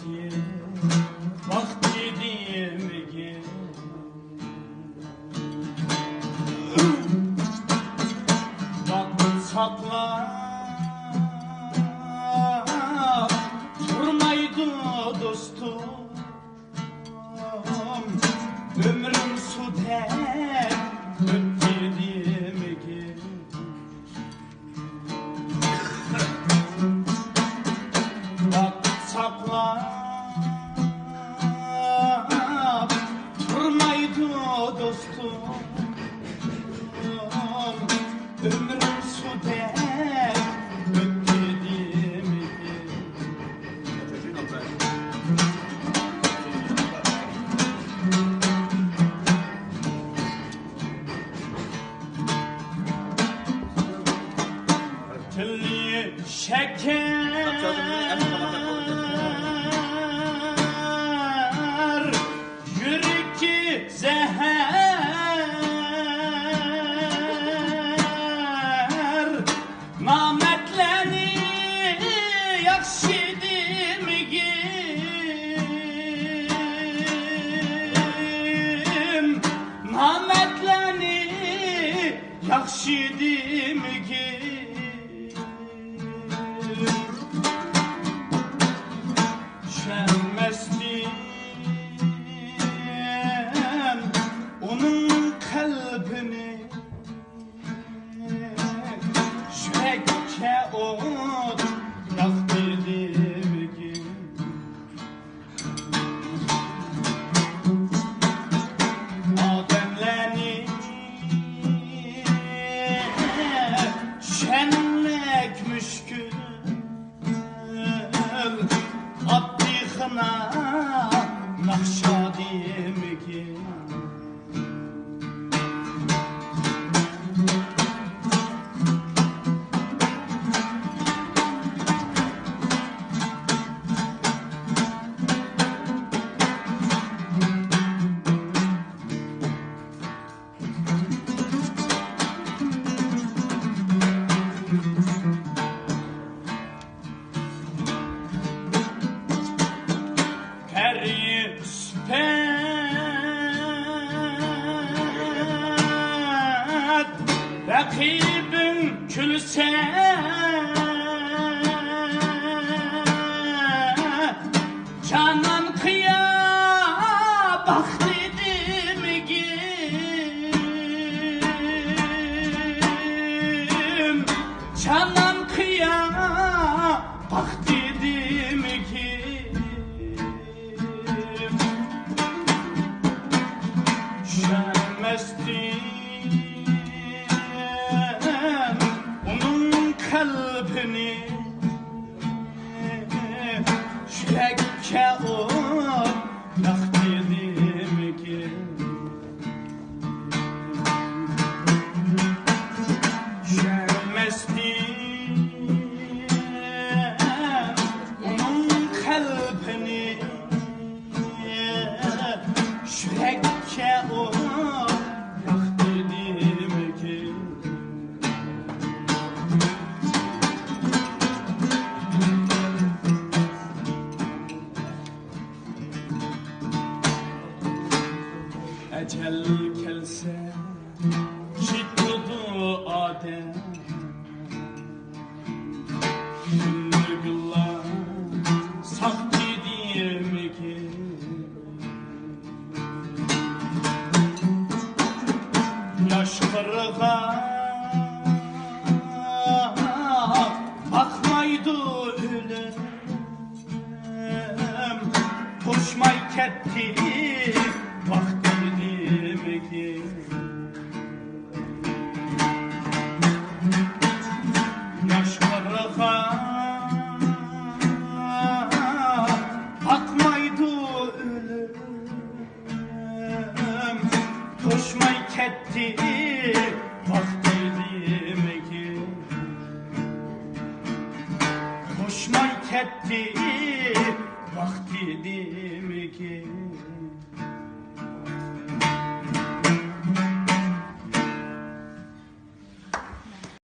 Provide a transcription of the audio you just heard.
ki vakti değil ki vakit sakla durmaydı dostum ömrüm su der öttirdim ki vakit sakla durmaydı dostum ömrüm su der öttirdim ki Tilli şeker yüreki zeher nametleni yakşı demigim nametleni yakşı demigim Şermestim onun kalbini Şürekke ot yaktırdım ki Ademlerini şenmek müşkül Attıkına nakşadım ki Rakibim külse canan kıya bak dedim ki canan kıya bak dedim ki şermestim kalbini şürekke o yaktırdım ki şermestim onun kalbini şürekke o yaktırdım ki Ecel kelse şiddudu adem Güllügüllah sakti diyem ki Yaş kırığa bakmaydı ölüm Koşmay ketti vaktirdim ki Yaş kırığa bakmaydı ölüm Koşmay ketti vaktirdim ki Koşmay ketti vaktirdim ki